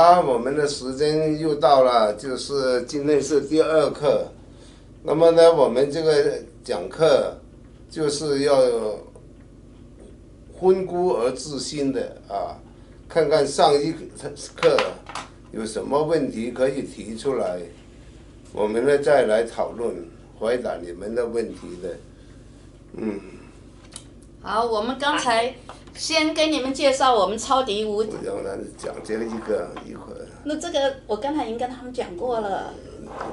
好，我们的时间又到了，就是今天是第2课。那么呢，我们这个讲课就是要温故而知新的啊，看看上一课有什么问题可以提出来，我们呢再来讨论回答你们的问题的。好，我们刚才先给你们介绍我们超级无敌。不要来讲这个一会儿。那这个我刚才已经跟他们讲过了。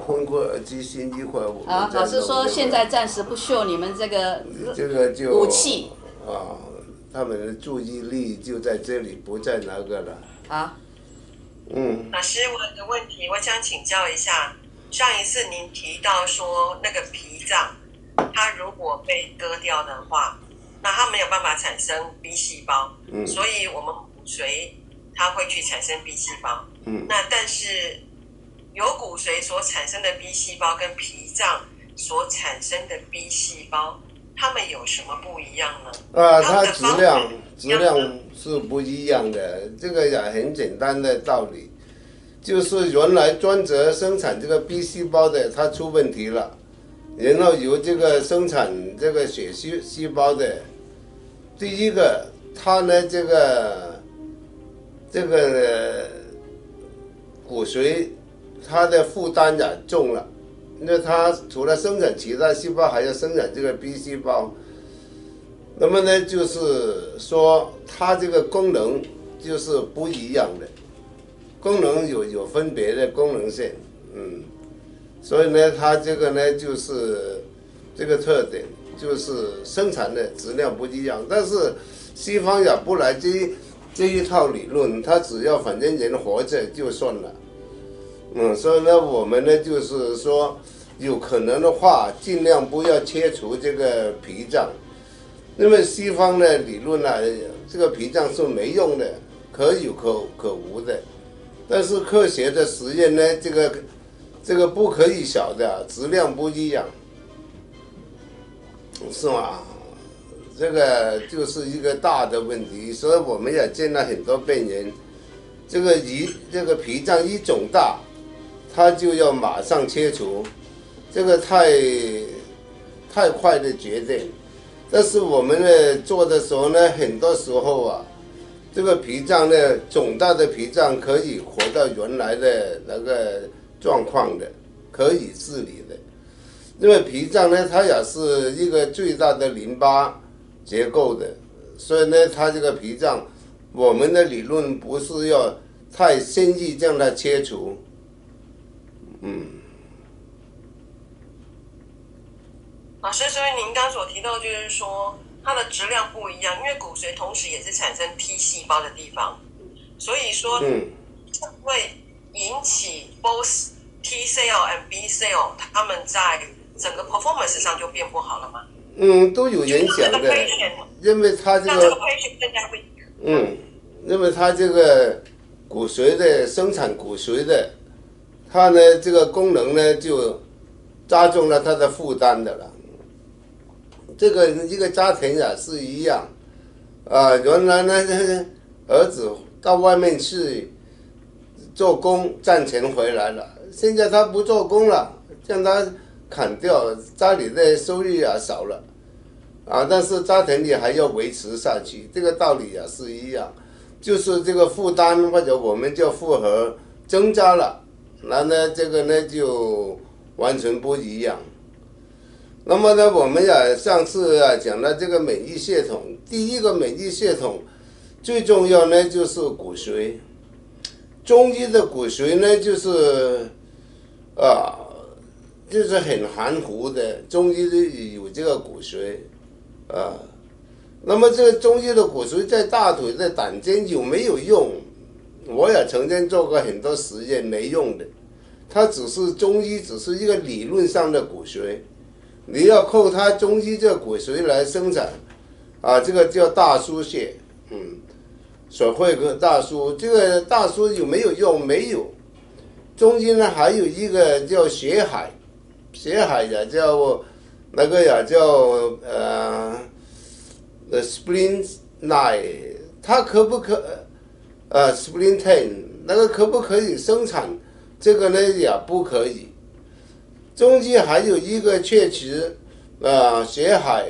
温故而知新一会儿我们好，老师说现在暂时不秀你们这个就武器。啊，他们的注意力就在这里，不在那个了。好。老师，我有个问题，我想请教一下。上一次您提到说那个脾脏，它如果被割掉的话，那它没有办法产生 B 细胞，所以我们骨髓它会去产生 B 细胞。那但是有骨髓所产生的 B 细胞跟脾脏所产生的 B 细胞，它们有什么不一样呢？它质量是不一样的，这个也很简单的道理，就是原来专责生产这个 B 细胞的它出问题了，然后由这个生产这个血细胞的，第一个它呢这个骨髓它的负担也重了，那它除了生产其他细胞，还要生产这个 B 细胞。那么呢，就是说它这个功能就是不一样的，功能有分别的功能性，所以呢，它这个呢就是这个特点，就是生产的质量不一样。但是西方也不来这一套理论，它只要反正人活着就算了，所以呢，我们呢就是说，有可能的话，尽量不要切除这个脾脏。因为西方的理论呢，这个脾脏是没用的，可有可无的。但是科学的实验呢，这个不可以小的，质量不一样，是吗？这个就是一个大的问题，所以我们也见了很多病人，这个脾脏一肿大，他就要马上切除，这个太快的决定。但是我们呢做的时候呢，很多时候啊，这个脾脏呢肿大的脾脏可以回到原来的那个状况的，可以治理的。因为脾脏呢，它也是一个最大的淋巴结构的，所以呢，它这个脾脏，我们的理论不是要太轻易将它切除，老师，所以您刚所提到就是说它的质量不一样，因为骨髓同时也是产生 T 细胞的地方，所以说会引起 both T cell and B cell 他们在整个 performance 上就变不好了吗？都有影响的，因为它这个因为它这个骨髓的生产骨髓的，它呢这个功能呢就加重了它的负担的了。这个一个家庭也是一样，原来呢儿子到外面去做工赚钱回来了，现在他不做工了，将他砍掉，家里的收入也少了，但是家庭里还要维持下去，这个道理也是一样，就是这个负担或者我们叫负荷增加了，那呢这个呢就完全不一样。那么呢，我们也上次讲了这个免疫系统，第一个免疫系统最重要呢就是骨髓。中医的骨髓呢就是就是很含糊的，中医有这个骨髓那么这个中医的骨髓在大腿的胆经有没有用？我也曾经做过很多实验，没用的。它中医只是一个理论上的骨髓，你要靠它中医这个骨髓来生产这个叫大输血，所谓的大输，这个大输有没有用？没有。中医呢还有一个叫血海，血海也叫那个也叫spleen 9，它可不可spleen 10，那个可不可以生产？这个呢也不可以。中医还有一个确实血海，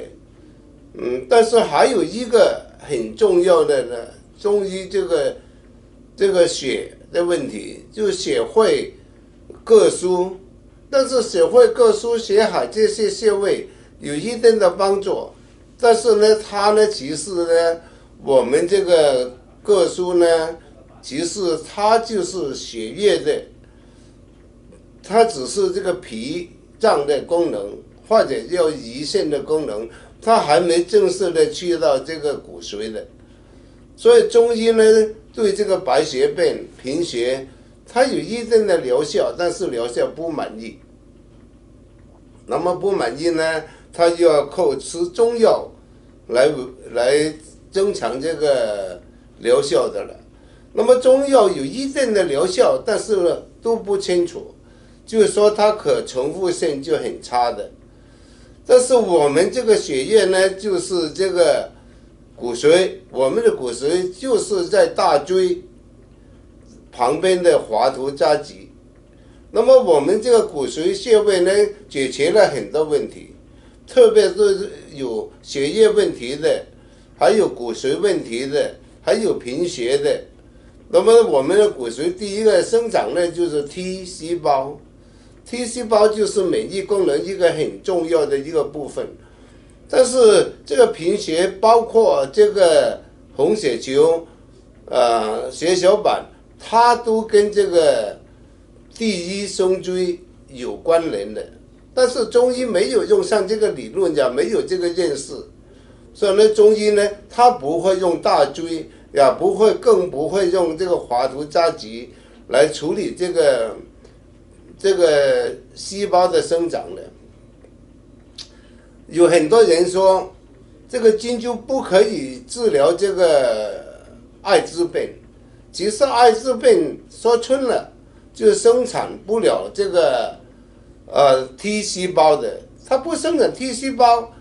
但是还有一个很重要的呢，中医这个血的问题，就血会各疏，但是血会各疏、血海这些穴位有一定的帮助，但是呢，它呢其实呢，我们这个各疏呢，其实它就是血液的，它只是这个脾脏的功能或者叫胰腺的功能，它还没正式的去到这个骨髓的。所以中医呢对这个白血病、贫血，它有一定的疗效，但是疗效不满意。那么不满意呢，它就要靠吃中药来增强这个疗效的了。那么中药有一定的疗效，但是呢都不清楚，就是说它可重复性就很差的。但是我们这个血液呢，就是这个骨髓，我们的骨髓就是在大椎旁边的华佗扎脊。那么我们这个骨髓穴位呢，解决了很多问题，特别是有血液问题的，还有骨髓问题的，还有贫血的。那么我们的骨髓第一个生长呢，就是 T 细胞。T 细胞就是免疫功能一个很重要的一个部分。但是这个贫血包括这个红血球、血小板，它都跟这个第一胸椎有关联的。但是中医没有用上这个理论，也没有这个认识，所以呢，中医呢，它不会用大椎，也更不会用这个华佗扎脊来处理这个细胞的生长的。有很多人说这个针灸不可以治疗这个艾滋病，其实艾滋病说穿了就生产不了这个T 细胞的，它不生产 T 细胞，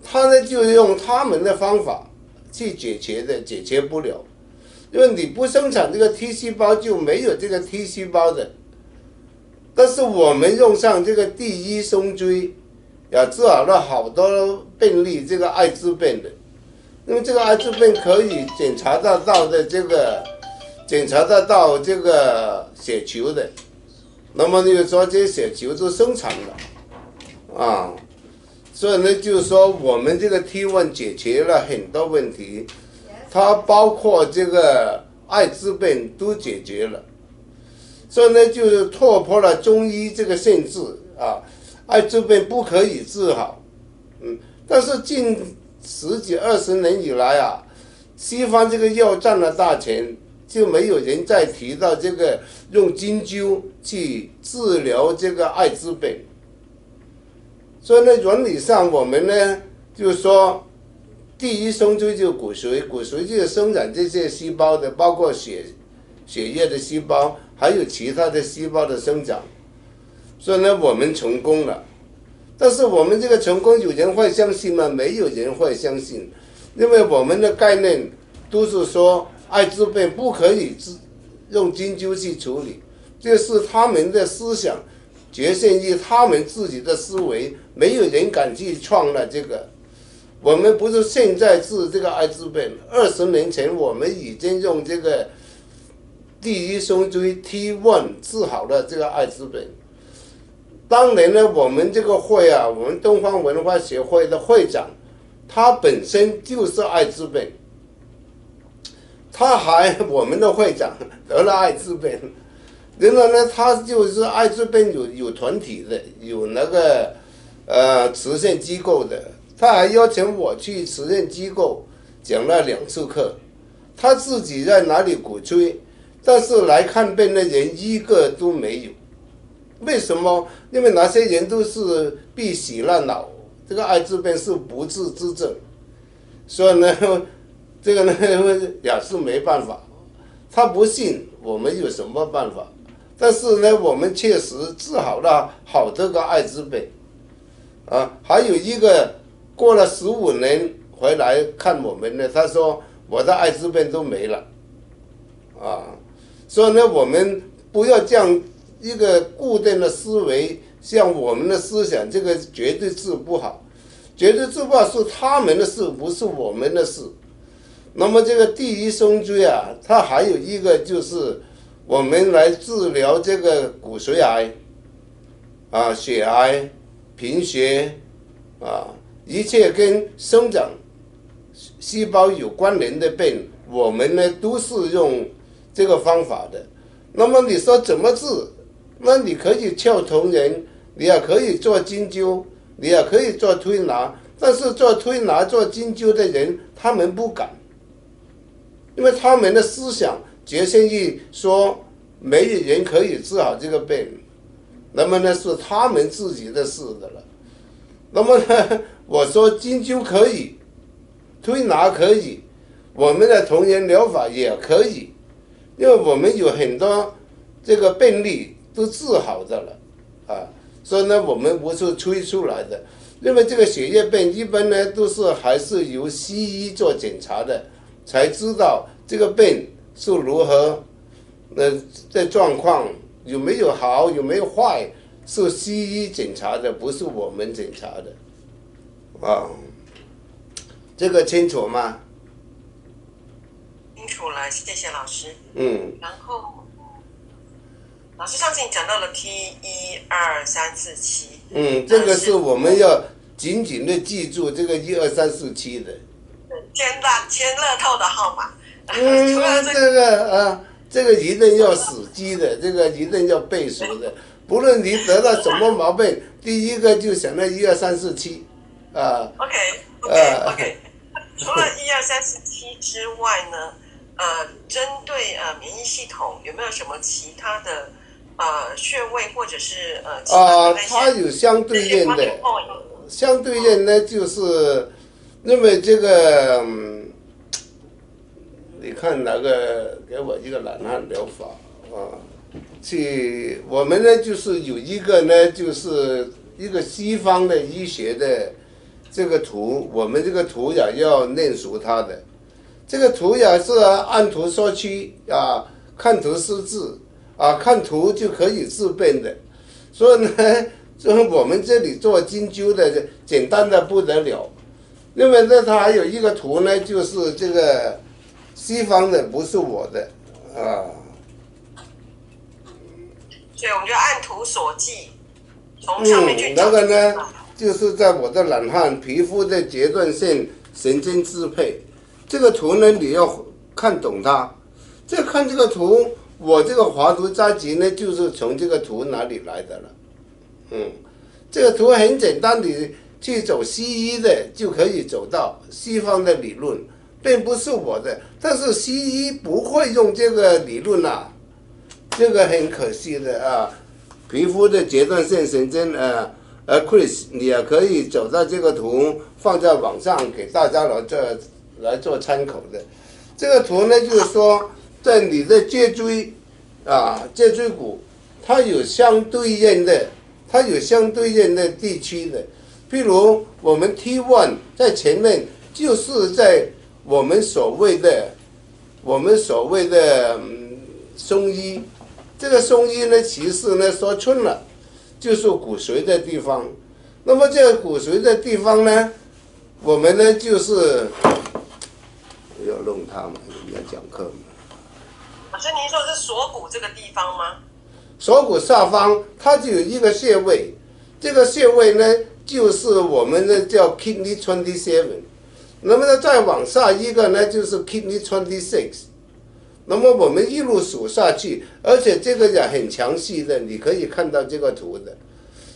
它呢就用他们的方法去解决的，解决不了，因为你不生产这个 T 细胞就没有这个 T 细胞的。但是我们用上这个第一胸椎，也治好了好多病例这个艾滋病的。因为这个艾滋病可以检查得到这个血球的，那么就是说这些血球都生产了所以呢，就是说我们这个 T1 解决了很多问题，它包括这个艾滋病都解决了。所以呢，就是突破了中医这个限制艾滋病不可以治好，但是近10几20年以来西方这个药占了大权，就没有人再提到这个用针灸去治疗这个艾滋病。所以呢，原理上我们呢，就是说，第一胸椎就是骨髓，骨髓就是生产这些细胞的，包括血液的细胞，还有其他的细胞的生长。所以呢，我们成功了。但是我们这个成功有人会相信吗？没有人会相信，因为我们的概念都是说艾滋病不可以用针灸去处理，这是他们的思想，局限于他们自己的思维，没有人敢去创了这个。我们不是现在治这个艾滋病，20年前我们已经用这个第一胸椎 T1 治好了这个艾滋病。当年呢，我们这个会我们东方文化协会的会长，他本身就是艾滋病，我们的会长得了艾滋病，然后呢，他就是艾滋病有团体的，有那个慈善机构的，他还邀请我去慈善机构讲了2次课，他自己在哪里鼓吹，但是来看病的人一个都没有。为什么？因为那些人都是必死烂老，这个艾滋病是不治之症，所以呢，这个呢也是没办法。他不信，我们有什么办法？但是呢，我们确实治好了好多个艾滋病，还有一个过了15年回来看我们呢，他说我的艾滋病都没了，所以呢，我们不要这样一个固定的思维，像我们的思想，这个绝对治不好，绝对治不好是他们的事，不是我们的事。那么这个第一胸椎啊，它还有一个就是我们来治疗这个骨髓癌啊、血癌、贫血啊，一切跟生长细胞有关联的病，我们呢都是用这个方法的。那么你说怎么治？那你可以敲铜人，你也可以做针灸，你也可以做推拿，但是做推拿、做针灸的人，他们不敢，因为他们的思想决心于说没有人可以治好这个病，那么呢是他们自己的事的了。那么呢，我说针灸可以，推拿可以，我们的同源疗法也可以，因为我们有很多这个病例都治好的了啊，所以呢，我们不是吹出来的。因为这个血液病一般呢都是还是由西医做检查的，才知道这个病是如何的状况，有没有好，有没有坏，是西医检查的，不是我们检查的啊。这个清楚吗？清楚了，谢谢老师。然后老师上次你讲到了 T12347，这个是我们要紧紧的记住这个12347的。签乐透的号码。这个一定要死记的，这个一定要背熟的。不论你得到什么毛病，第一个就想到12347啊。OK。除了12347之外呢，针对免疫系统有没有什么其他的穴位或者是其他的那些它有相对应的，相对应呢就是因为这个你看哪个给我一个懒汉疗法啊？我们呢就是有一个呢就是一个西方的医学的这个图，我们这个图也要念熟它的。这个图也是按图索骥啊，看图识字啊，看图就可以治病的。所以呢，就是我们这里做针灸的简单的不得了。因为呢，它还有一个图呢，就是这个西方的，不是我的啊。所以我们就按图索骥，从上面去找。那个呢，就是在我的懒汉皮肤的阶段性神经支配。这个图呢，你要看懂它。看这个图，我这个华图扎吉呢，就是从这个图哪里来的了。这个图很简单，你去走西医的就可以走到西方的理论，并不是我的。但是西医不会用这个理论啊，这个很可惜的啊。皮肤的阶段性神经Chris， 你也可以走到这个图放在网上给大家来做参考的。这个图呢，就是说在你的脊椎脊椎骨，它有相对应的地区的。譬如我们 T1 在前面，就是在我们所谓的松医。这个松医呢，其实呢说穿了就是骨髓的地方。那么这个骨髓的地方呢，我们呢就是要弄它嘛，要讲课嘛。老师，您说是锁骨这个地方吗？锁骨下方它就有一个穴位，这个穴位呢就是我们的叫 Kidney 27。那么呢再往下一个呢就是 Kidney 26。那么我们一路数下去，而且这个也很详细的，你可以看到这个图的。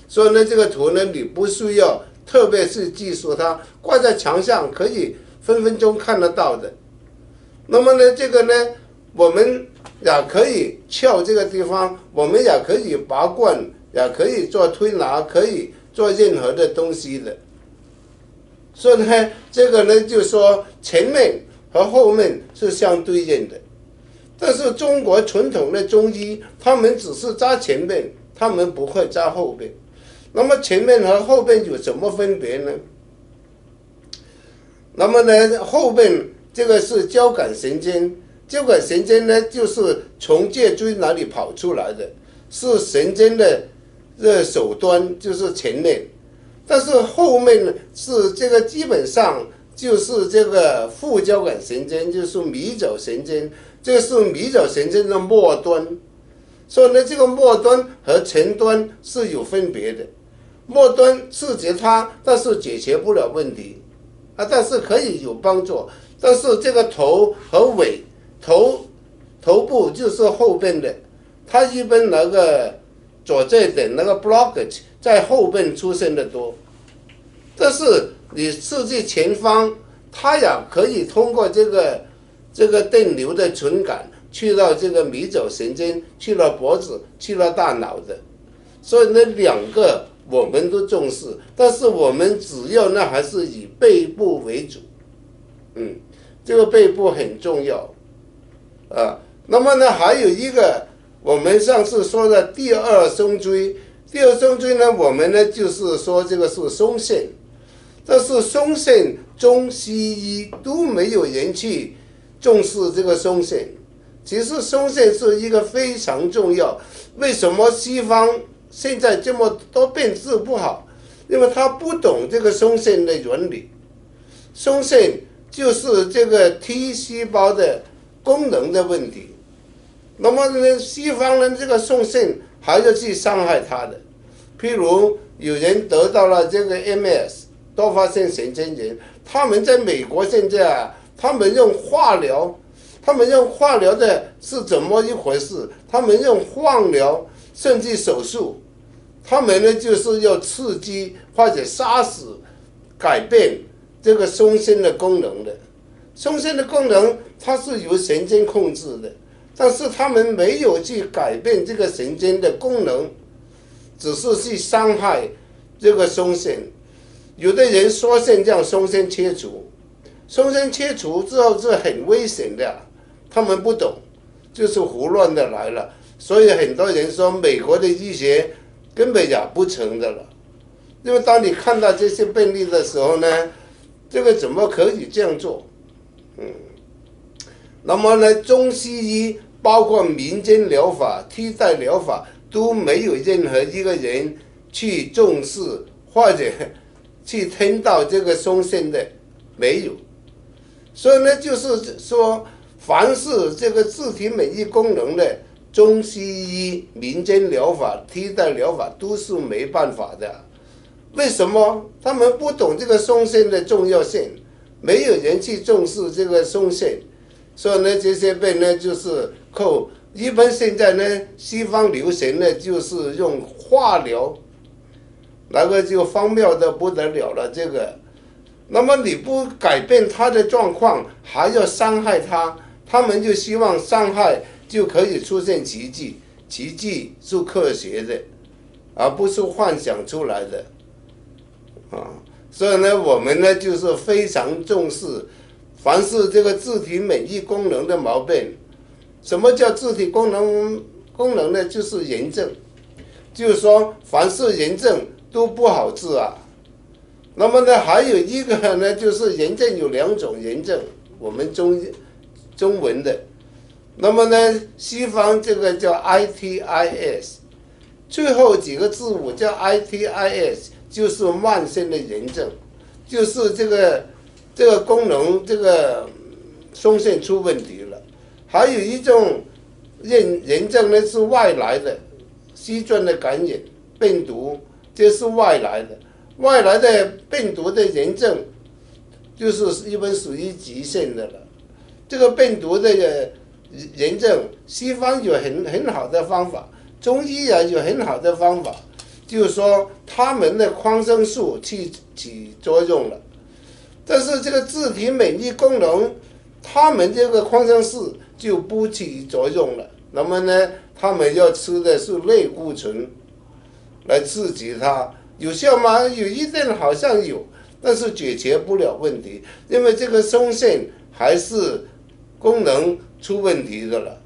所以呢，这个图呢，你不需要特别是记住它，挂在墙上可以分分钟看得到的。那么呢，这个呢，我们也可以敲这个地方，我们也可以拔罐，也可以做推拿，可以做任何的东西的。所以呢，这个呢，就说前面和后面是相对应的。但是中国传统的中医，他们只是扎前面，他们不会扎后边。那么前面和后边有什么分别呢？那么呢，后边这个是交感神经，交感神经呢，就是从脊椎那里跑出来的，是神经的首端，就是前面。但是后面呢，是这个基本上就是这个副交感神经，就是迷走神经，这是迷走神经的末端。所以呢，这个末端和前端是有分别的。末端刺激它，但是解决不了问题啊，但是可以有帮助。但是这个头和尾，头部就是后边的，它一般那个左这点那个 blockage 在后边出现的多。但是你刺激前方，它也可以通过这个电流的传感去到这个迷走神经，去了脖子，去了大脑的。所以呢，两个我们都重视，但是我们主要呢还是以背部为主，这个背部很重要，那么呢还有一个我们上次说的第二胸椎，呢我们呢就是说这个是松线，但是松线中西医都没有人去重视这个松线，其实松线是一个非常重要，为什么西方现在这么多病治不好？因为他不懂这个松线的原理。松线就是这个 T 细胞的功能的问题。那么呢，西方人这个松线还要去伤害它的。譬如有人得到了这个 MS 多发性神经炎，他们在美国现在他们用化疗的是怎么一回事？他们用放疗甚至手术。他们呢就是要刺激或者杀死、改变这个松线的功能的。松线的功能它是由神经控制的，但是他们没有去改变这个神经的功能，只是去伤害这个松线。有的人说现在松线切除，松线切除之后是很危险的，他们不懂，就是胡乱的来了。所以很多人说美国的医学根本也不成的了，因为当你看到这些病例的时候呢，这个怎么可以这样做？那么呢，中西医包括民间疗法、替代疗法都没有任何一个人去重视或者去听到这个松线的，没有。所以呢，就是说，凡是这个自体免疫功能的中西医、民间疗法、替代疗法都是没办法的。为什么？他们不懂这个松线的重要性，没有人去重视这个松线，所以呢，这些病呢就是靠一般现在呢，西方流行呢就是用化疗，那个就荒谬的不得了了。这个，那么你不改变他的状况，还要伤害他，他们就希望伤害就可以出现奇迹，奇迹是科学的，而不是幻想出来的，所以呢，我们呢就是非常重视，凡是这个自体免疫功能的毛病。什么叫自体功能呢？就是炎症，就是说凡是炎症都不好治啊。那么呢，还有一个呢，就是炎症有两种炎症，我们中文的。那么呢，西方这个叫 ITIS， 最后几个字母叫 ITIS， 就是慢性的炎症，就是这个功能这个松线出问题了。还有一种炎症呢是外来的，细菌的感染、病毒，这是外来的。外来的病毒的炎症，就是一般属于急性的了。这个病毒的炎症，西方有很好的方法，中医也有很好的方法，就是说他们的抗生素起作用了，但是这个自体免疫功能，他们这个抗生素就不起作用了。那么呢，他们要吃的是类固醇来刺激它，有效吗？有一点好像有，但是解决不了问题，因为这个松线还是功能出问题的了。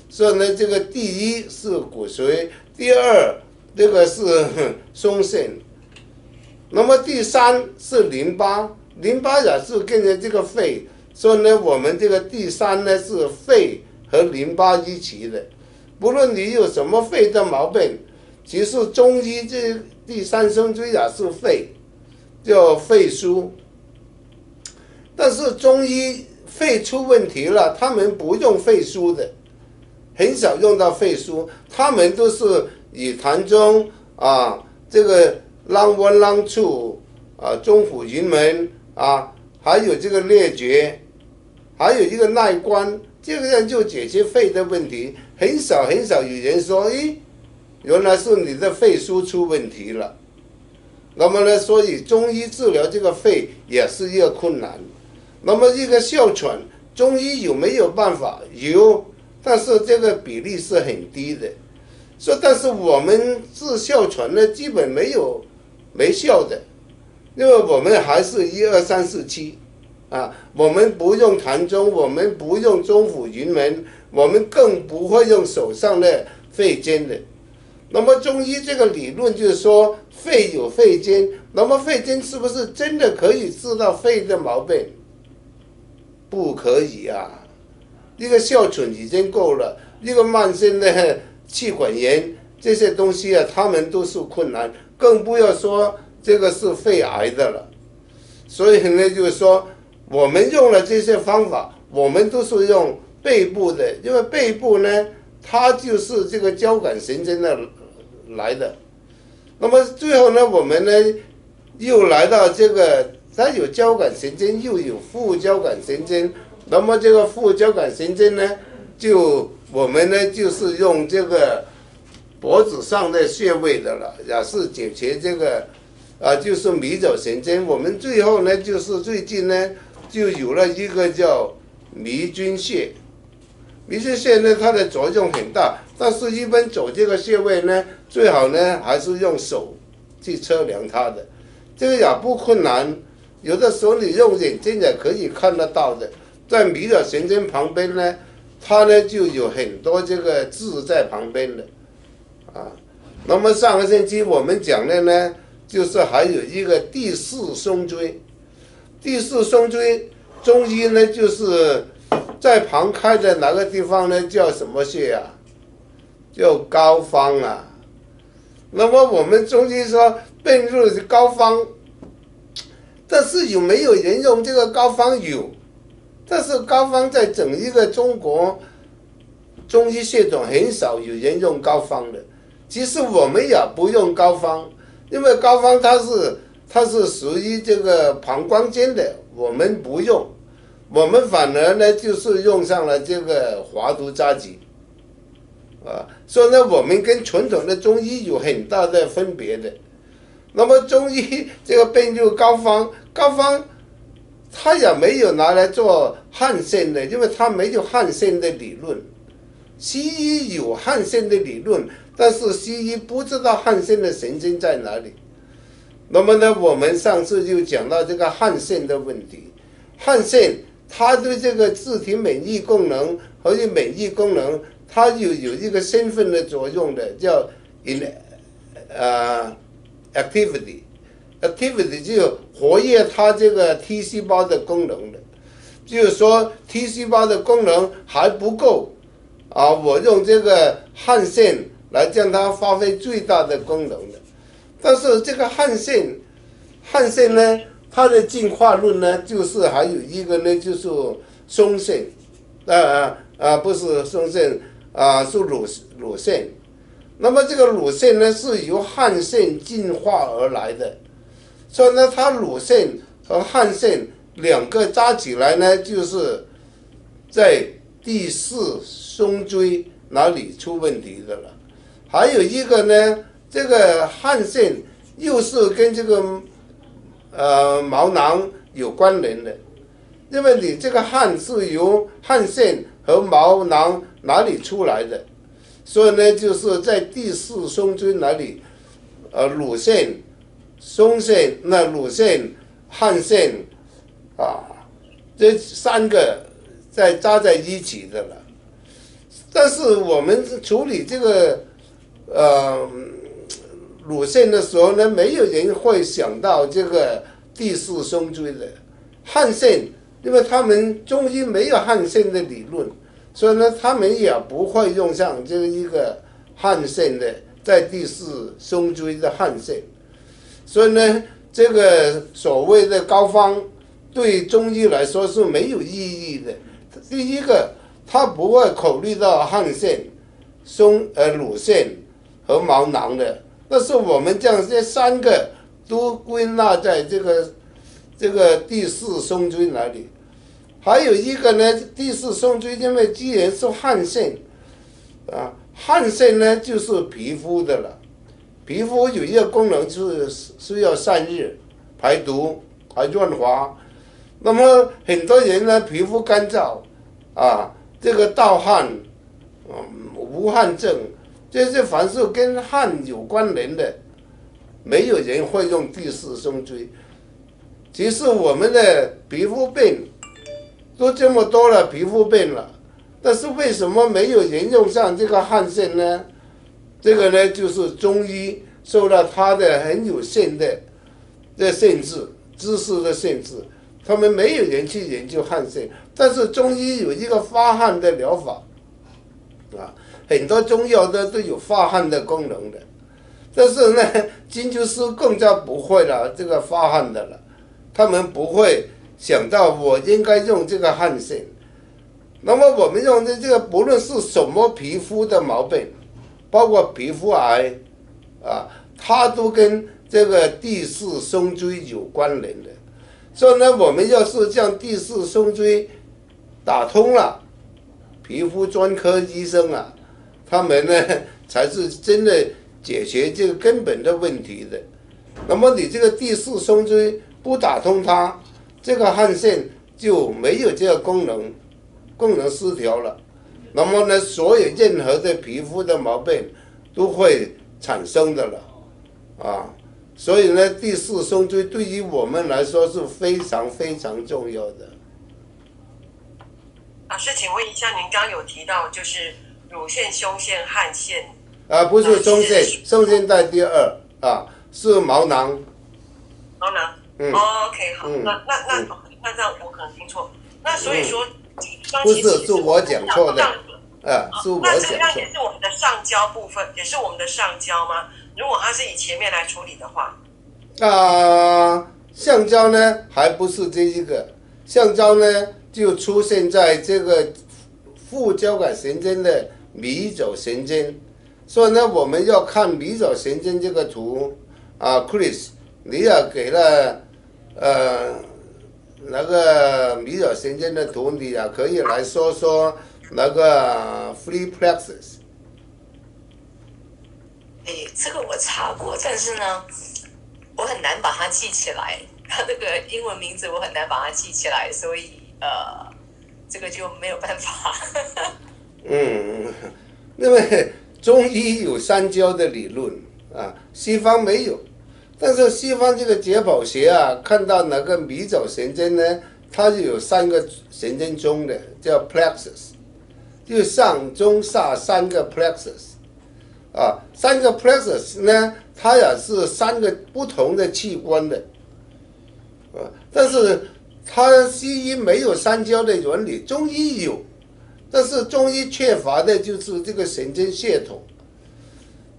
所以呢，这个第一是骨髓，第二这个是松线，那么第三是淋巴，淋巴也是跟着这个肺所以呢，我们这个第三呢是肺和淋巴一起的，不论你有什么肺的毛病，其实中医这第三胸椎也是肺，叫肺腧。但是中医肺出问题了，他们不用肺腧的，很少用到肺腧，他们都是以膻中这个浪温浪处中府云门还有这个列绝，还有一个内关，这个样就解决肺的问题。很少有人说，原来是你的肺腧出问题了。那么呢，所以中医治疗这个肺也是一个困难。那么一个哮喘，中医有没有办法？有，但是这个比例是很低的。但是我们治哮喘呢，基本没效的，因为我们还是1、2、3、4、7我们不用膻中，我们不用中府云门，我们更不会用手上的肺尖的。那么中医这个理论就是说，肺有肺尖，那么肺尖是不是真的可以治到肺的毛病？不可以啊！一个哮喘已经够了，一个慢性的气管炎这些东西他们都是困难，更不要说这个是肺癌的了。所以呢，就是说我们用了这些方法，我们都是用背部的，因为背部呢，它就是这个交感神经的来的。那么最后呢，我们呢又来到这个，它有交感神经，又有副交感神经。那么这个副交感神经呢，我们呢就是用这个脖子上的穴位的了，也是解决这个就是迷走神经。我们最后呢，就是最近呢就有了一个叫迷君穴。迷君穴呢，它的作用很大，但是一般走这个穴位呢，最好呢还是用手去测量它的，这个也不困难。有的时候你用眼睛也可以看得到的，在迷走神经旁边呢，它呢就有很多这个字在旁边的那么上个星期我们讲的呢，就是还有一个第四胸椎。第四胸椎中医呢就是在旁开的哪个地方呢，叫什么穴叫膏肓那么我们中医说病入膏肓，但是有没有人用这个膏肓？有，但是膏肓在整一个中国中医系统很少有人用膏肓的。其实我们也不用膏肓，因为膏肓它是属于这个膀胱经的，我们不用，我们反而呢就是用上了这个华佗扎戟所以呢，我们跟传统的中医有很大的分别的。那么中医这个病入膏肓，它也没有拿来做汗腺的，因为它没有汗腺的理论。西医有汗腺的理论，但是西医不知道汗腺的神经在哪里。那么呢，我们上次就讲到这个汗腺的问题。汗腺它对这个自体免疫功能和免疫功能，它有一个身份的作用的，叫activity 就活跃它这个 T 细胞的功能的。就是说 T 细胞的功能还不够我用这个汗腺来将它发挥最大的功能的。但是这个汗腺呢，它的进化论呢，就是还有一个呢，就是胸腺不是胸腺是乳腺。那么这个乳腺呢，是由汗腺进化而来的，所以呢，它乳腺和汗腺两个加起来呢，就是在第四胸椎哪里出问题的了。还有一个呢，这个汗腺又是跟这个毛囊有关联的，因为你这个汗是由汗腺和毛囊哪里出来的，所以呢，就是在第四胸椎哪里，乳腺、胸腺、乳腺、汗腺这三个再扎在一起的了。但是我们处理这个乳腺的时候呢，没有人会想到这个第四胸椎的。汗腺因为他们中医没有汗腺的理论，所以呢，他们也不会用上这一个汗腺的在第四胸椎的汗腺，所以呢，这个所谓的膏方对中医来说是没有意义的。第一个，他不会考虑到汗腺、乳腺和毛囊的，但是我们将这三个都归纳在这个第四胸椎那里。还有一个呢，第四胸椎因为既然是汗腺啊，汗腺呢就是皮肤的了。皮肤有一个功能是需要散热、排毒、还润滑。那么很多人呢，皮肤干燥啊，这个盗汗、无汗症，这些凡是跟汗有关联的，没有人会用第四胸椎。其实我们的皮肤病都这么多了，皮肤病了，但是为什么没有人用上这个汗腺呢？这个呢，就是中医受到它的很有限的限制，知识的限制，他们没有人去研究汗腺。但是中医有一个发汗的疗法，啊，很多中药都有发汗的功能的。但是呢，针灸师更加不会了这个发汗的了，他们不会想到我应该用这个汗腺。那么我们用的这个，不论是什么皮肤的毛病，包括皮肤癌啊，它都跟这个第四胸椎有关联的。所以呢，我们要是将第四胸椎打通了，皮肤专科医生啊，他们呢才是真的解决这个根本的问题的。那么你这个第四胸椎不打通它，这个汗腺就没有这个功能失调了。那么呢，所有任何的皮肤的毛病都会产生的了，啊，所以呢，第四胸椎对于我们来说是非常非常重要的。老师，请问一下，您刚有提到就是乳腺、胸腺、汗腺啊，不是胸腺，胸腺在第二啊，是毛囊。毛囊。OK， 好，那这样我可能听错。那所以说，不是，是我讲错的。是我讲错。那这样也是我们的上焦部分，也是我们的上焦吗？如果它是以前面来处理的话。橡胶呢，还不是这一个，橡胶呢就出现在这个副交感神经的迷走神经，所以呢，我们要看迷走神经这个图，Chris， 你也给了那个迷走神经的图，你也可以来说说那个 free plexus。这个我查过，但是呢，我很难把它记起来。它这个英文名字我很难把它记起来，所以这个就没有办法。因为中医有三焦的理论啊，西方没有。但是西方这个解剖学啊，看到那个迷走神经呢，它就有三个神经中的叫 plexus， 就上中下三个 plexus。三个 plexus 呢，它也是三个不同的器官的，但是它西医没有三焦的原理，中医有，但是中医缺乏的就是这个神经系统。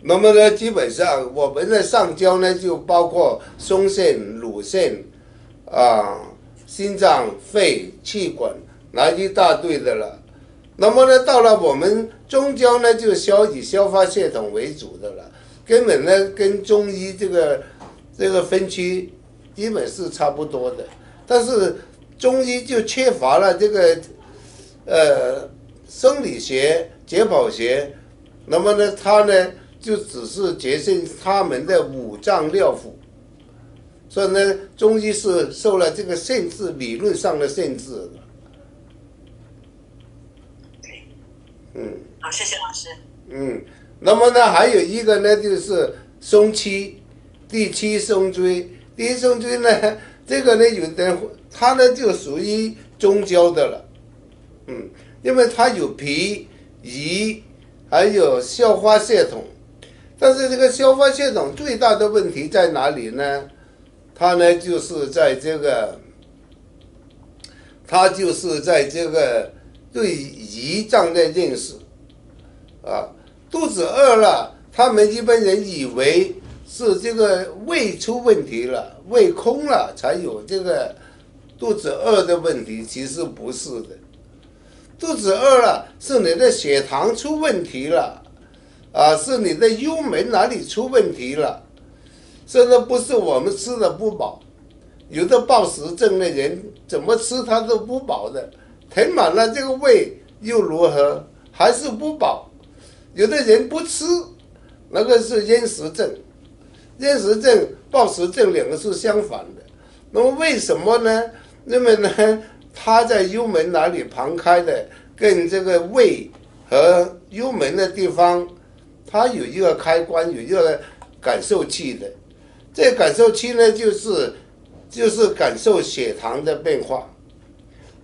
那么呢，基本上我们的上焦呢，就包括胸腺、乳腺心脏、肺、气管，那一大堆的了。那么呢，到了我们中焦呢，就以消化系统为主的了，根本呢跟中医这个分区基本是差不多的，但是中医就缺乏了这个生理学、解剖学，那么呢，它呢就只是决定他们的五脏六腑，所以呢，中医是受了这个限制，理论上的限制的。好，谢谢老师。那么呢，还有一个呢，就是胸七，第七胸椎。第一胸椎呢，这个呢，有的它呢就属于中焦的了，因为它有脾、胰，还有消化系统。但是这个消化系统最大的问题在哪里呢？它呢就是在这个，他就是在这个对胰脏的认识肚子饿了，他们一般人以为是这个胃出问题了，胃空了才有这个肚子饿的问题，其实不是的。肚子饿了是你的血糖出问题了是你的幽门哪里出问题了，甚至不是我们吃的不饱。有的暴食症的人怎么吃他都不饱的，填满了这个胃又如何，还是不饱。有的人不吃，那个是厌食症，厌食症、暴食症两个是相反的。那么为什么呢？那么呢，它在幽门哪里旁开的，跟这个胃和幽门的地方，它有一个开关，有一个感受器的。这个感受器呢，就是感受血糖的变化。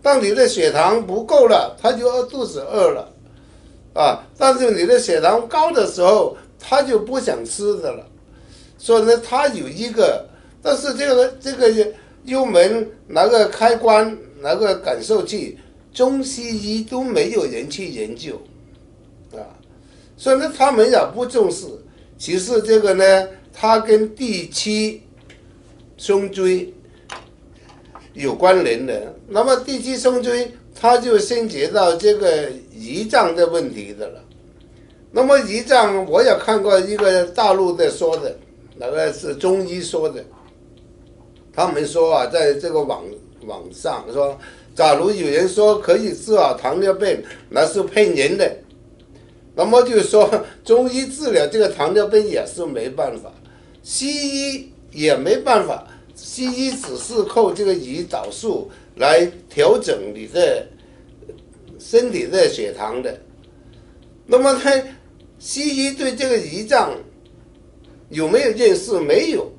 当你的血糖不够了，它就肚子饿了但是你的血糖高的时候，它就不想吃的了。所以呢，它有一个，但是这个幽门那个开关那个感受器，中西医都没有人去研究所以呢，他们也不重视。其实这个呢，它跟第七胸椎有关联的。那么第七胸椎它就牵涉到这个胰脏的问题的了。那么胰脏我也看过一个大陆的说的，那个是中医说的，他们说在这个网上说，假如有人说可以治好糖尿病，那是骗人的。那么就是说中医治疗这个糖尿病也是没办法，西医也没办法，西医只是靠这个胰岛素来调整你的身体的血糖的。那么西医对这个胰脏有没有认识？没有，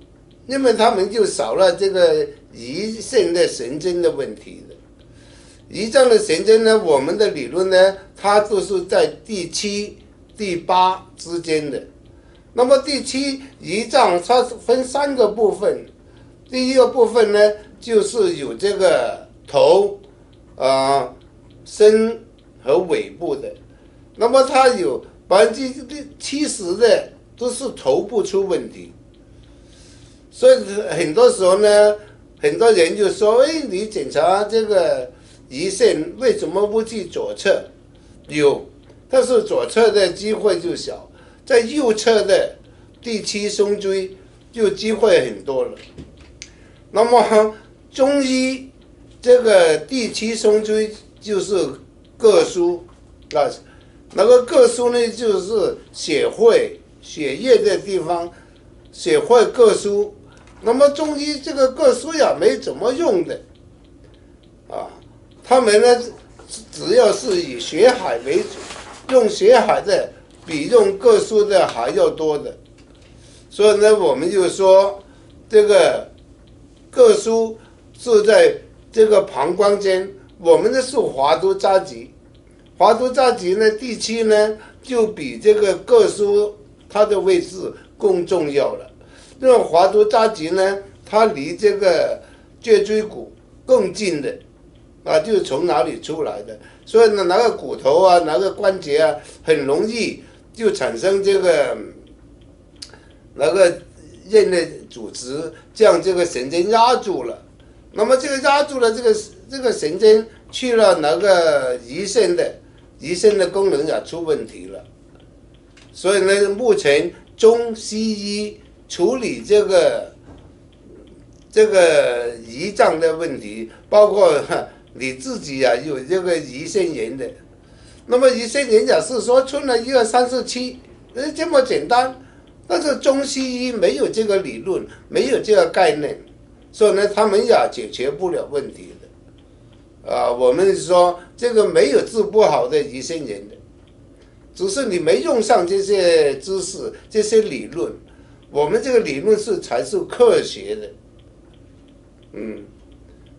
因为他们就少了这个胰腺的神经的问题的。胰脏的神经呢，我们的理论呢，它都是在第七、第八之间的。那么第七胰脏它分3个部分，第一个部分呢，就是有这个头、身和尾部的。那么它有70%的都是头部出问题，所以很多时候呢，很多人就说：“你检查这个胰腺为什么不去左侧？”有，但是左侧的机会就小，在右侧的第七胸椎就机会很多了。那么中医这个第七胸椎就是膈腧那个膈腧呢，就是血液的地方，血会膈腧。那么中医这个膈腧也没怎么用的他们呢只要是以血海为主，用血海的比用膈腧的还要多的。所以呢，我们就说这个膈腧是在这个膀胱间，我们的是华都扎集。华都扎集呢，第七呢就比这个膈腧它的位置更重要了。因为华都扎集呢，它离这个椎椎骨更近的就是从哪里出来的，所以呢，哪个骨头哪个关节很容易就产生这个那个韧的组织，将这个神经压住了。那么这个压住了这个神经去了那个胰腺的功能也出问题了。所以呢，目前中西医处理这个胰脏的问题，包括你自己有这个胰腺炎的，那么胰腺炎也是说出了1、2、3、4、7，这么简单，但是中西医没有这个理论，没有这个概念，所以呢，他们也解决不了问题的。我们说这个没有治不好的胰腺炎的，只是你没用上这些知识、这些理论。我们这个理论才是科学的，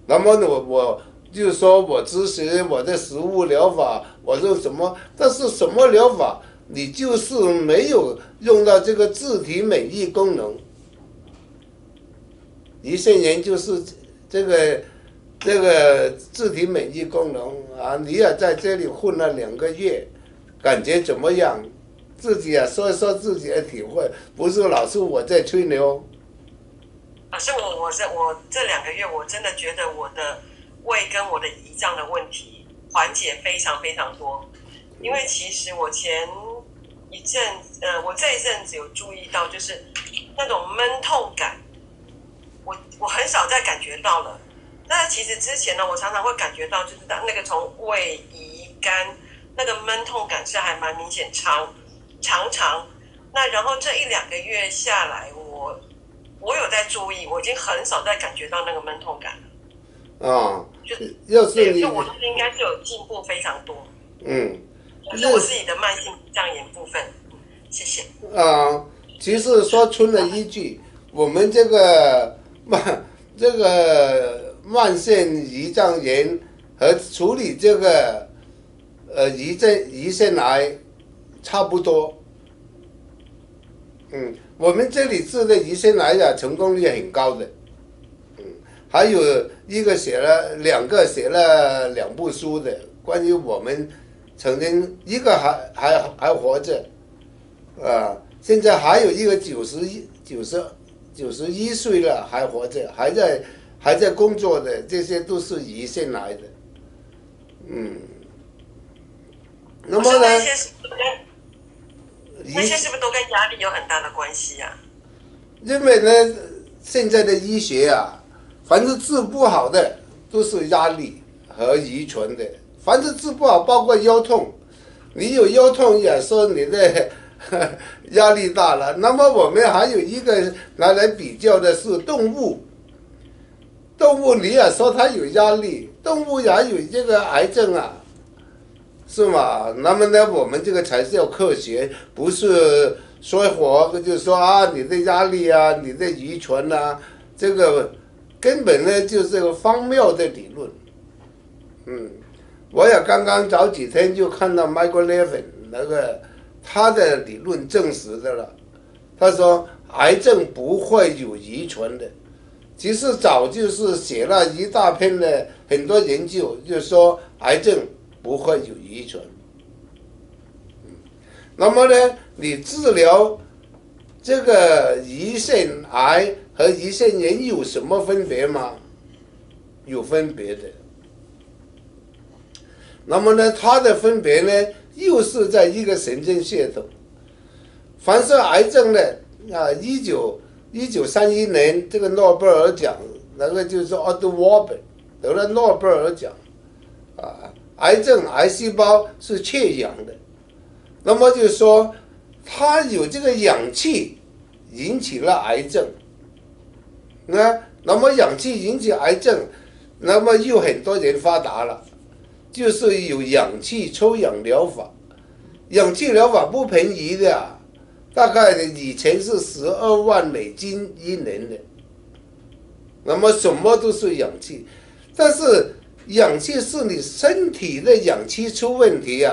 那么我就是说我支持我的食物疗法，我说什么，但是什么疗法，你就是没有用到这个自体免疫功能。胰腺炎就是这个这个自体免疫功能啊，你也在这里混了2个月，感觉怎么样？自己说一说自己的体会，不是老是我在吹牛。老师，我这2个月我真的觉得我的胃跟我的胰脏的问题缓解非常非常多，因为其实我我这一阵子有注意到，就是那种闷痛感，我很少再感觉到了。那其实之前呢，我常常会感觉到，就是那个从胃、胰、肝那个闷痛感是还蛮明显，常。那然后这1-2个月下来，我有在注意，我已经很少再感觉到那个闷痛感了。啊，要是你，我应该是有进步非常多。可是那我自己的慢性胰脏炎部分，谢谢。其实说春了一句，我们这个慢性胰脏炎和处理这个胰腺癌差不多。我们这里治的胰腺癌成功率很高的。还有2个写了2部书的，关于我们曾经一个还活着，现在还有一个91岁了还活着，还在工作的，这些都是胰腺癌的。那么呢？那些是不是都跟压力有很大的关系啊？因为呢，现在的医学凡是治不好的都是压力和遗传的，凡是治不好，包括腰痛，你有腰痛也说你的压力大了。那么我们还有一个拿来比较的是动物你也说它有压力，动物也有这个癌症是吗？那么呢，我们这个才叫科学，不是说就说你的压力你的遗传这个根本呢就是个荒谬的理论。我也刚刚早几天就看到 Michael Levin 他的理论证实的了。他说癌症不会有遗传的，其实早就是写了一大篇的很多研究，就是说癌症不会有遗传。那么呢，你治疗这个胰腺癌和胰腺炎有什么分别吗？有分别的。那么呢，它的分别呢，又是在一个神经系统。凡是癌症呢，1931年这个诺贝尔奖，就是 Otto Warburg 得了诺贝尔奖。癌症癌细胞是缺氧的，那么就是说它有这个氧气引起了癌症。那么氧气引起癌症，那么又很多人发达了，就是有氧气抽氧疗法。氧气疗法不便宜的大概以前是12万美金一年的。那么什么都是氧气，但是氧气是你身体的氧气出问题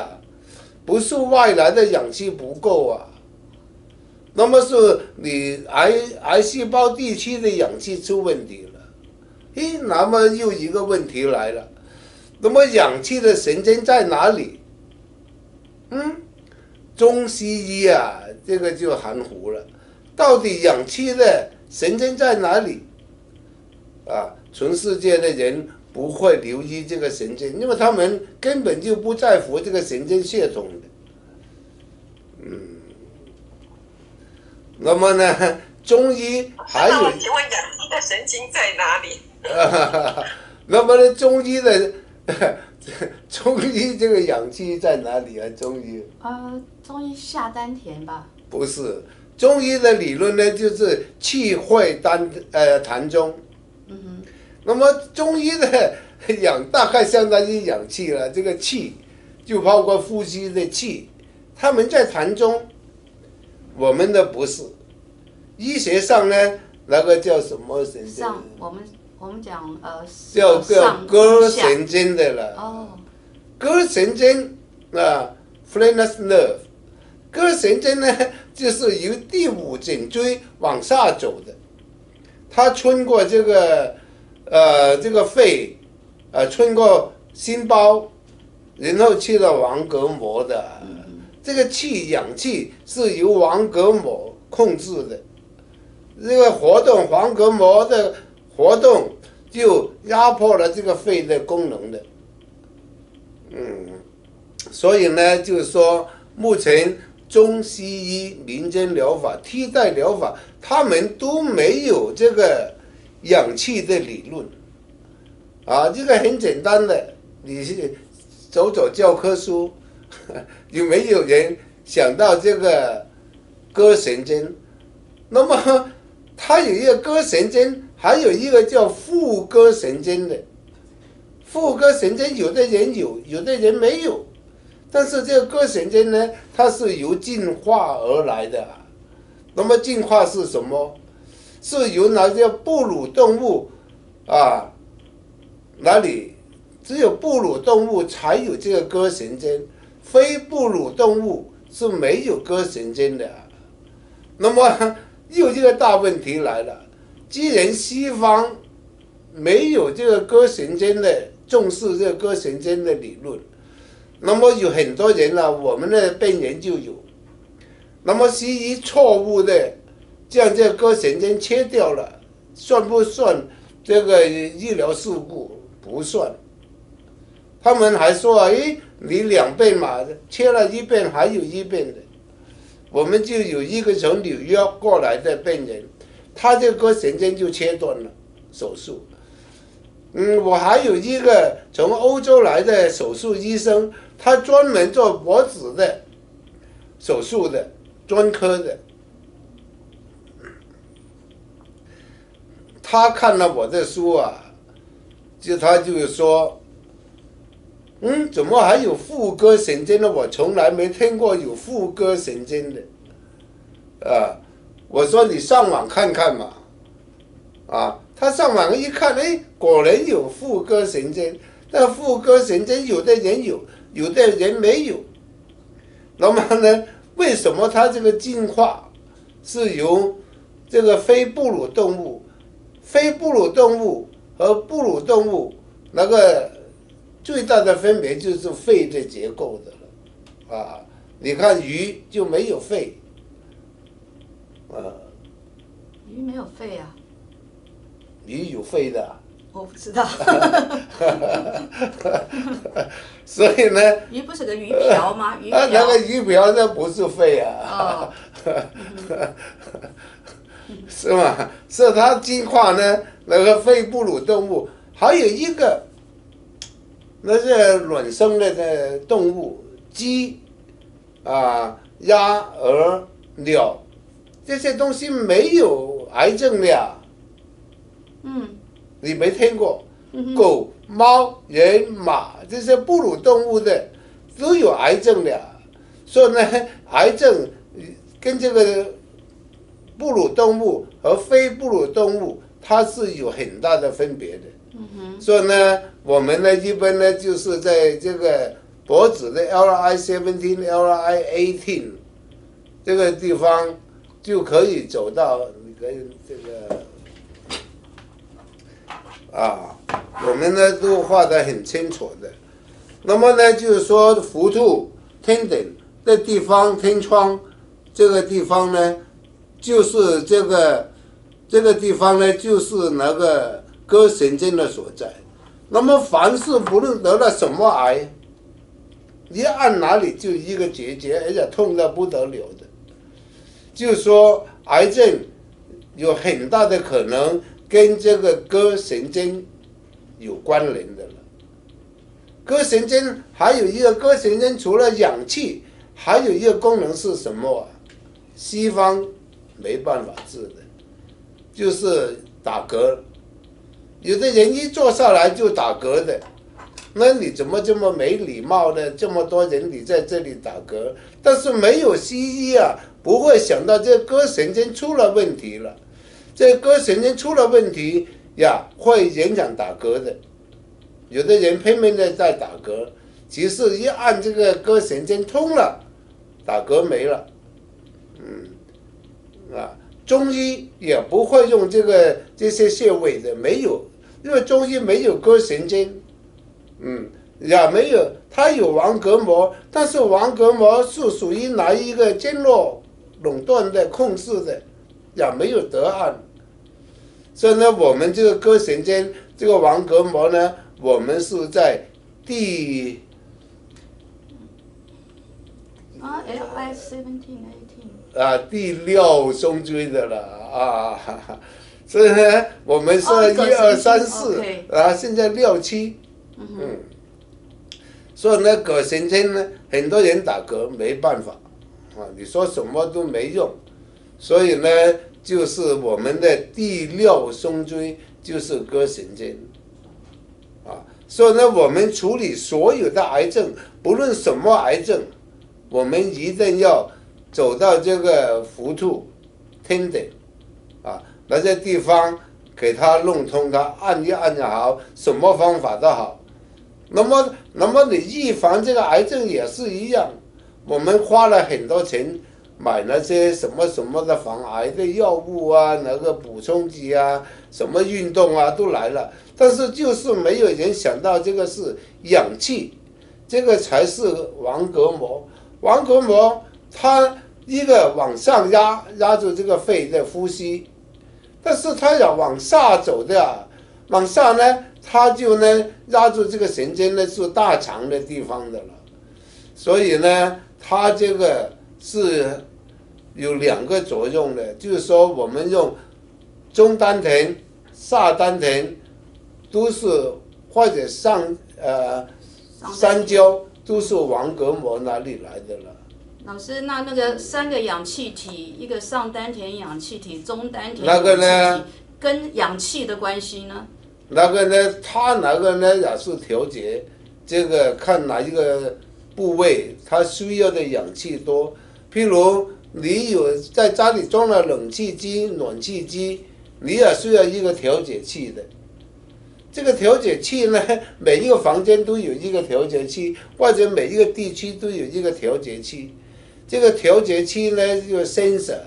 不是外来的氧气不够那么是你癌细胞地区的氧气出问题了。那么又一个问题来了，那么氧气的神经在哪里？中西医这个就含糊了，到底氧气的神经在哪里？全世界的人不会留意这个神经，因为他们根本就不在乎这个神经系统的。那么呢，中医还有，那我请问氧气的神经在哪里？那么呢，中医这个氧气在哪里中医？中医下丹田吧？不是，中医的理论呢，就是气会痰中。那么中医的氧大概相当于氧气了，这个气就包括呼吸的气，他们在痰中，我们的不是。医学上呢，那个叫什么神经？上我们讲叫膈神经的了。膈神经Vagus nerve， 膈神经呢就是由第5颈椎往下走的，它穿过这个肺，穿过心包，然后去了横膈膜的。这个氧气是由横膈膜控制的，这个活动横膈膜的活动就压迫了这个肺的功能的。所以呢，就是说目前中西医民间疗法、替代疗法，他们都没有这个氧气的理论。这个很简单的，你是走教科书，有没有人想到这个膈神经？那么它有一个膈神经，还有一个叫副膈神经的。副膈神经有的人有，有的人没有。但是这个膈神经呢，它是由进化而来的。那么进化是什么？是由那些哺乳动物哪里只有哺乳动物才有这个膈神经，非哺乳动物是没有膈神经的。那么又这个大问题来了，既然西方没有这个膈神经的重视这个膈神经的理论，那么有很多人我们的病人就有。那么西医错误的将这个膈神经切掉了，算不算这个医疗事故？不算。他们还说你2边嘛，切了一边还有一边的。我们就有一个从纽约过来的病人，他这个膈神经就切断了，手术。我还有一个从欧洲来的手术医生，他专门做脖子的手术的，专科的。他看了我的书他就说，怎么还有副膈神经呢？我从来没听过有副膈神经的。我说你上网看看嘛。他上网一看，果然有副膈神经。但副膈神经有的人有，有的人没有。那么呢，为什么它这个进化是由这个非哺乳动物和哺乳动物那个最大的分别就是肺的结构的了。你看鱼就没有肺。鱼没有肺啊？鱼有肺的。我不知道。所以呢，鱼不是个鱼鳔吗？鱼鳔。那个鱼鳔那不是肺是吗？是它进化呢，那个非哺乳动物，还有一个那是卵生的动物，鸡鸭鹅鸟这些东西没有癌症的。你没听过？狗、猫、人、马这些哺乳动物的都有癌症的。所以呢，癌症跟这个哺乳动物和非哺乳动物它是有很大的分别的。所以呢，我们呢一般呢就是在这个脖子的 LI17、LI18 这个地方就可以走到这个我们呢都画得很清楚的。那么呢，就是说腹部天顶的地方，天窗这个地方呢，就是这个地方呢，就是那个膈神经的所在。那么凡是不论得了什么癌，一按哪里就一个结节，而且痛得不得了的。就是说，癌症有很大的可能跟这个膈神经有关联的了。膈神经还有一个膈神经，除了氧气，还有一个功能是什么西方没办法治的，就是打嗝。有的人一坐下来就打嗝的，那你怎么这么没礼貌呢？这么多人你在这里打嗝，但是没有西医不会想到这膈神经出了问题了。这膈神经出了问题会影响打嗝的。有的人拼命的在打嗝，其实一按这个膈神经通了，打嗝没了。中医也不会用这些穴位的，没有，因为中医没有膈神经，也没有，它有横膈膜，但是横膈膜是属于哪一个经络垄断的、控制的，也没有答案。所以呢，我们这个膈神经这个横膈膜呢，我们是在第第6胸椎的了所以呢，我们说1、2、3、4现在6、7，所以呢，膈神经呢，很多人打嗝没办法你说什么都没用，所以呢，就是我们的第6胸椎就是膈神经所以呢，我们处理所有的癌症，不论什么癌症，我们一定要走到这个腹部 tendon 那些地方给它弄通它，按一按就好，什么方法都好。那么你预防这个癌症也是一样，我们花了很多钱买那些什么什么的防癌的药物那个补充剂什么运动都来了，但是就是没有人想到这个是氧气，这个才是横膈膜。横膈膜它一个往上压住这个肺的呼吸，但是它要往下走的往下呢，它就呢压住这个神经呢是大肠的地方的了，所以呢，它这个是有2个作用的，就是说我们用中丹田、下丹田都是或者三焦都是横膈膜哪里来的了。老师，那个3个氧气体，一个上丹田氧气体、中丹田那个呢，跟氧气的关系呢？那个呢，它那个呢也是调节，这个看哪一个部位它需要的氧气多。譬如你有在家里装了冷气机、暖气机，你也需要一个调节器的。这个调节器呢，每一个房间都有一个调节器，或者每一个地区都有一个调节器。这个调节器呢，就 sensor，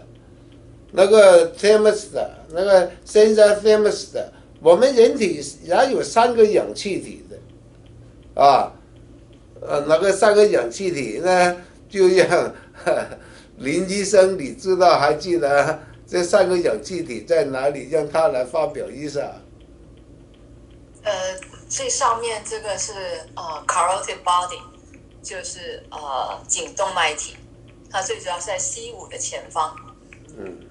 那个 thermostat， 那个 sensor thermostat， 我们人体也有3个氧气体的，那个3个氧气体呢，就让林医生，你知道还记得这3个氧气体在哪里？让他来发表一下。最上面这个是carotid body， 就是颈动脉体。它最主要是在 C5 的前方。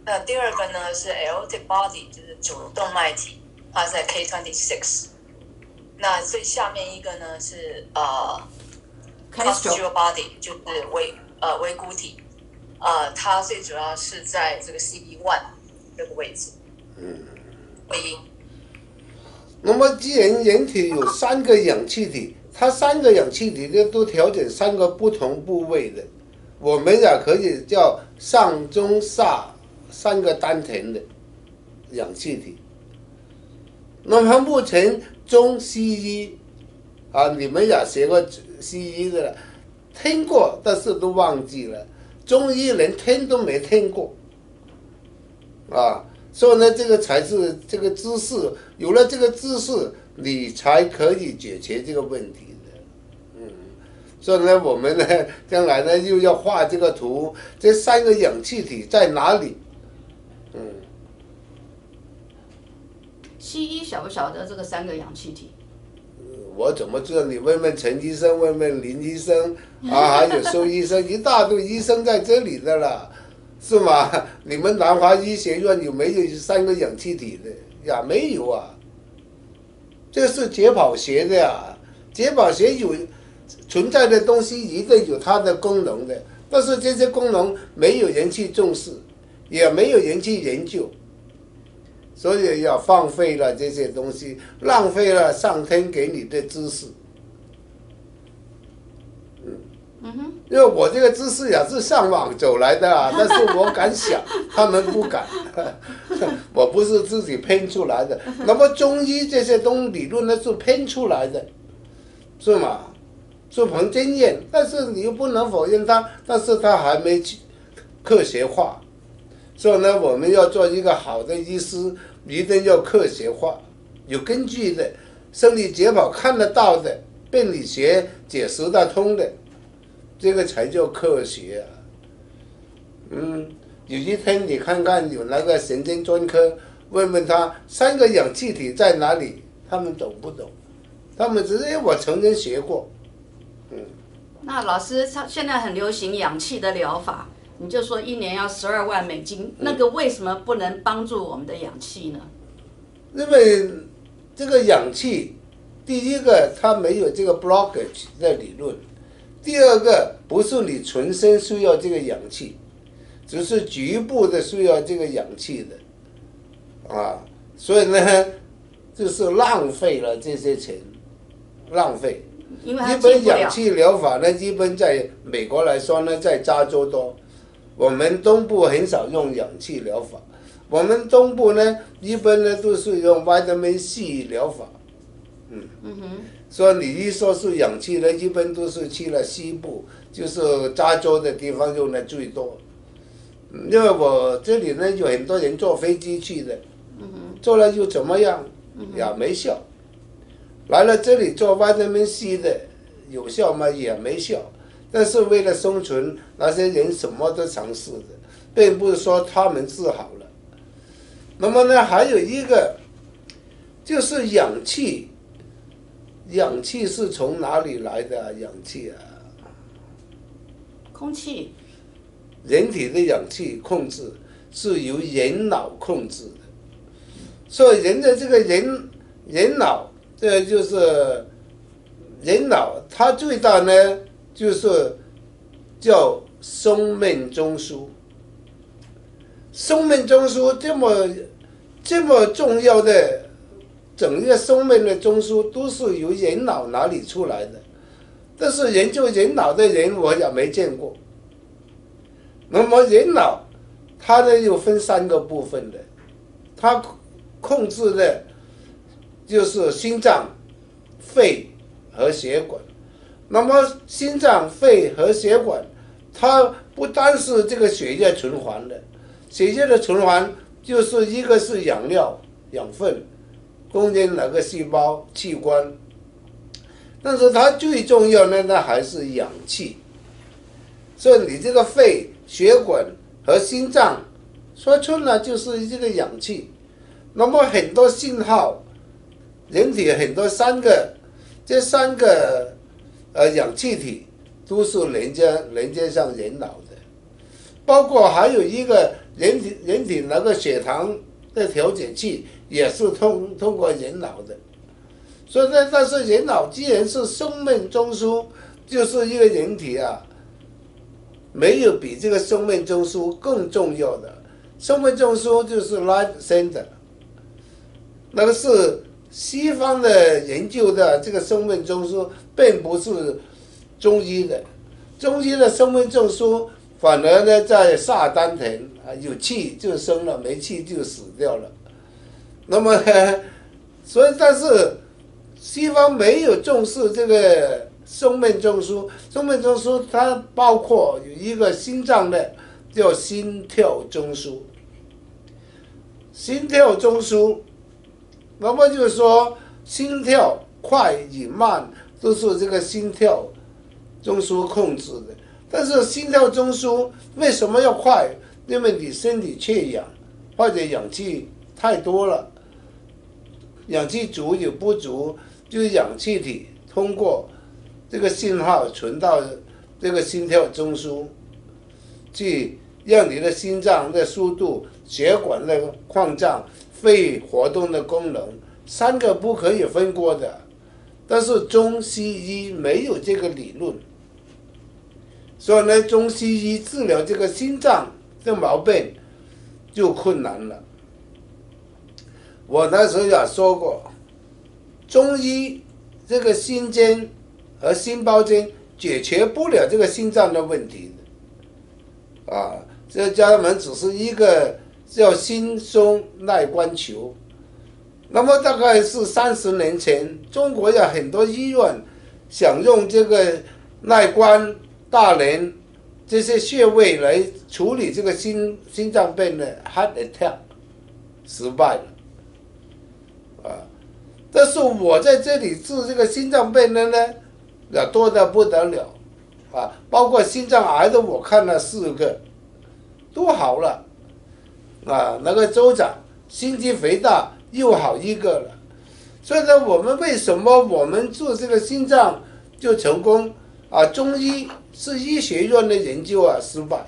那第2个呢是 aortic body， 就是主动脉体，它是在 K26。那最下面一个呢是postural body， 就是尾骨体，它最主要是在这个 CB1 这个位置。会阴。那么既然人体有3个氧气体，它3个氧气体都调整3个不同部位的。我们也可以叫上中下3个丹田的氧气体。那么目前中西医你们也学过西医的了，听过但是都忘记了，中医连听都没听过所以呢，这个才是这个知识，有了这个知识，你才可以解决这个问题。所以呢，我们呢，将来呢又要画这个图，这3个氧气体在哪里？西医晓不晓得这个3个氧气体？我怎么知道？你问问陈医生，问问林医生还有苏医生，一大堆医生在这里的了，是吗？你们南华医学院有没有3个氧气体的？也没有这是解剖学的解剖学有。存在的东西一定有它的功能的，但是这些功能没有人去重视，也没有人去研究，所以要放废了这些东西，浪费了上天给你的知识。因为我这个知识也是上网走来的但是我敢想，他们不敢，我不是自己编出来的。那么中医这些理论呢是编出来的，是吗？是凭经验，但是你又不能否认它，但是它还没科学化。所以呢，我们要做一个好的医师，一定要科学化，有根据的，生理解剖看得到的，病理学解释得通的，这个才叫科学啊。有一天你看看有那个神经专科，问问他3个氧气体在哪里，他们懂不懂？他们只是我曾经学过。那老师，现在很流行氧气的疗法，你就说1年要12万美金，那个为什么不能帮助我们的氧气呢？因为这个氧气，第一个它没有这个 blockage 的理论，第二个不是你全身需要这个氧气，只是局部的需要这个氧气的，所以呢，就是浪费了这些钱，浪费。因为它一般进不了氧气疗法呢，一般在美国来说呢，在加州多，我们东部很少用氧气疗法。我们东部呢，一般呢都是用 vitamin C 疗法，所以你一说是氧气呢，一般都是去了西部，就是加州的地方用的最多。因为我这里呢有很多人坐飞机去的，坐了又怎么样？也没效。来了这里做 vitamin C 的，有效吗？也没效。但是为了生存，那些人什么都尝试的，并不是说他们治好了。那么呢，还有一个就是氧气，氧气是从哪里来的？氧气啊，空气。人体的氧气控制是由人脑控制的，所以人的这个人脑，这就是人脑，它最大呢就是叫生命中枢。生命中枢这么重要的整个生命的中枢都是由人脑哪里出来的，但是研究人脑的人我也没见过。那么人脑它呢又分3个部分的，它控制的就是心脏、肺和血管。那么心脏、肺和血管，它不单是这个血液循环的，血液的循环就是一个是养料、养分供应哪个细胞、器官，但是它最重要的那还是氧气。所以你这个肺、血管和心脏说穿了就是这个氧气。那么很多信号，人体很多这三个氧气体都是连接上人脑的，包括还有一个人体那个血糖的调节器也是通过人脑的。所以呢，但是人脑既然是生命中枢，就是一个人体啊，没有比这个生命中枢更重要的。生命中枢就是 life center， 那个是西方的研究的这个生命中枢，并不是中医的。中医的生命中枢反而呢在下丹田，有气就生了，没气就死掉了。那么所以但是西方没有重视这个生命中枢。生命中枢它包括有一个心脏的叫心跳中枢。心跳中枢，那么就是说心跳快与慢都是这个心跳中枢控制的。但是心跳中枢为什么要快？因为你身体缺氧，或者氧气太多了，氧气足有不足，就是氧气体通过这个信号传到这个心跳中枢，去让你的心脏的速度、血管的扩张、肺活动的功能，3个不可以分割的。但是中西医没有这个理论，所以呢，中西医治疗这个心脏的毛病就困难了。我那时候也说过，中医这个心经和心包经解决不了这个心脏的问题的，这家门只是一个叫心胸耐关球。那么大概是30年前，中国有很多医院想用这个耐关、大连这些穴位来处理这个心脏病的 heart attack， 失败了。但是我在这里治这个心脏病的呢，多得不得了，包括心脏癌的我看了4个，都好了，那个州长心肌肥大又好1个了，所以呢，我们为什么我们做这个心脏就成功中医是医学院的研究失败，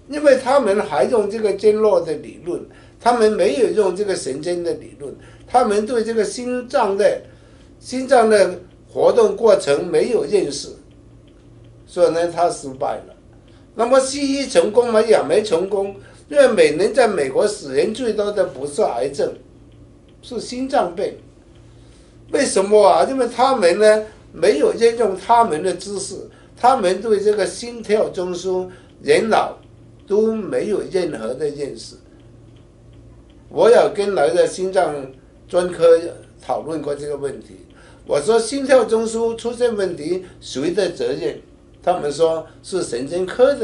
因为他们还用这个经络的理论，他们没有用这个神经的理论，他们对这个心脏的活动过程没有认识，所以呢，他失败了。那么西医成功吗？也没成功，因为每年在美国死人最多的不是癌症，是心脏病。为什么因为他们呢没有运用他们的知识，他们对这个心跳中枢、人脑都没有任何的认识。我有跟来的心脏专科讨论过这个问题，我说心跳中枢出现问题谁的责任？他们说是神经科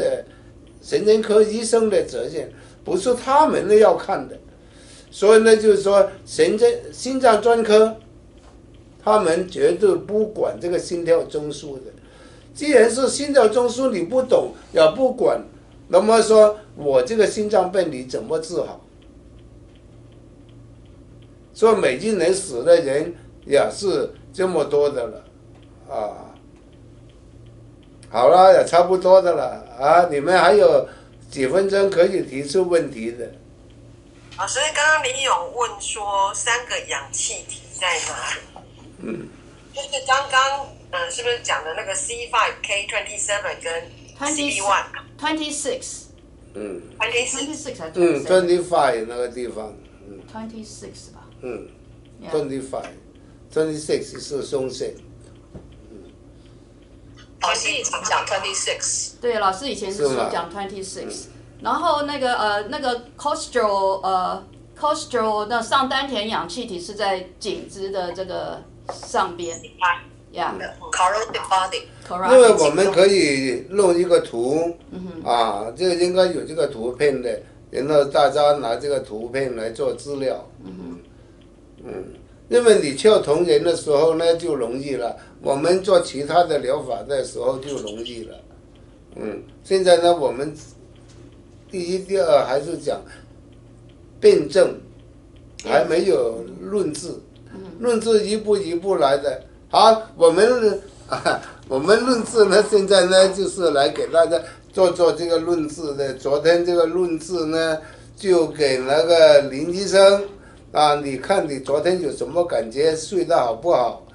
医生的责任，不是他们要看的。所以呢，就是说心脏专科他们绝对不管这个心跳中枢的。既然是心跳中枢你不懂也不管，那么说我这个心脏病你怎么治好？所以每一年死的人也是这么多的了好了，也差不多的了你们还有几分钟可以提出问题的。老师，刚刚李勇问说3个氧气体在哪里？就是刚刚是不是讲的那个 C5K27 跟 CB1 26还是25那个地方26吧26是松线。老师以前讲26，对，老师以前是讲26，然后那个 cholesterol 那上丹田氧气体是在颈子的这个上边，carotid body。因为我们可以弄一个图，这个应该有这个图片的，然后大家拿这个图片来做资料。因为你跳同人的时候呢就容易了，我们做其他的疗法的时候就容易了。现在呢，我们第一、第二还是讲辩证，还没有论治，论治一步一步来的。好，我们论治呢，现在呢就是来给大家做这个论治的。昨天这个论治呢，就给那个林医生你看你昨天有什么感觉？睡得好不好？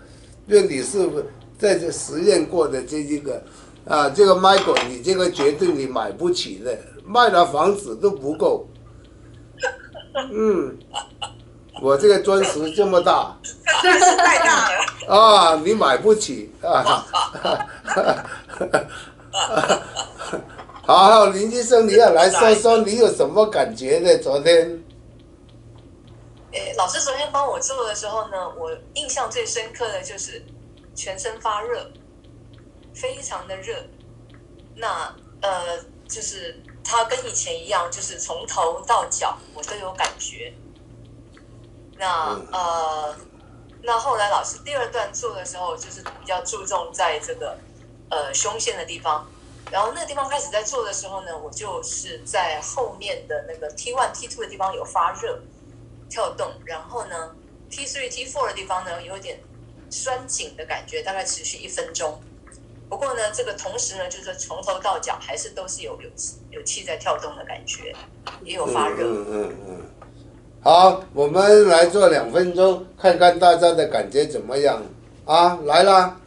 因为你是在这实验过的这一个这个 Michael， 你这个绝对你买不起的，卖了房子都不够。我这个钻石这么大，真是太大了你买不起好，林医生，你也来说说你有什么感觉呢？昨天。老师昨天帮我做的时候呢，我印象最深刻的就是全身发热，非常的热。那就是它跟以前一样，就是从头到脚我都有感觉。那后来老师第2段做的时候，就是比较注重在这个胸线的地方，然后那个地方开始在做的时候呢，我就是在后面的那个 T1、T2 的地方有发热。跳动，然后呢 T3、T4 的地方呢有点酸紧的感觉，大概持续1分钟。不过呢，这个同时呢，就是从头到脚还是都是有气在跳动的感觉，也有发热。好，我们来做2分钟，看看大家的感觉怎么样来啦。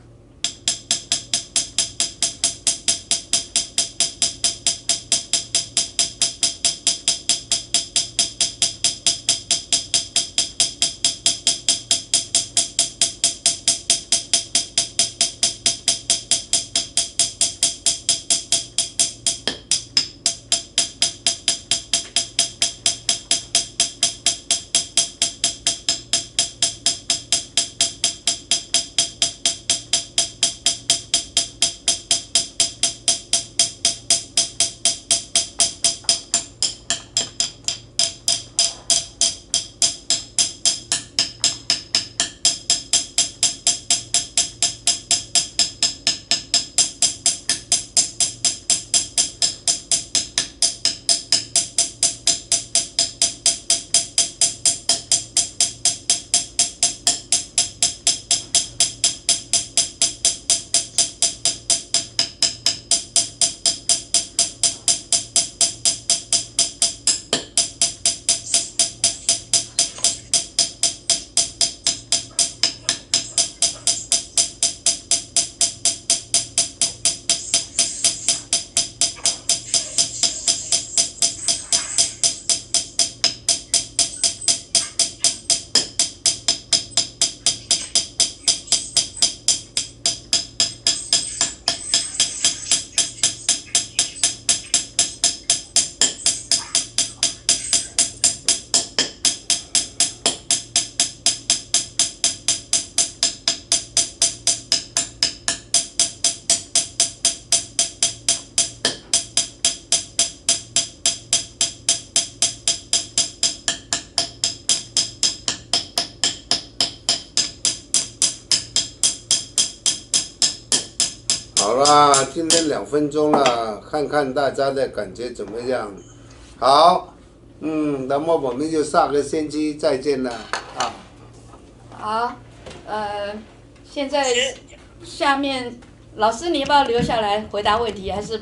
好啦，今天2分钟了，看看大家的感觉怎么样？好，那么我们就下个星期再见了啊。好，现在下面老师你要不要留下来回答问题，还是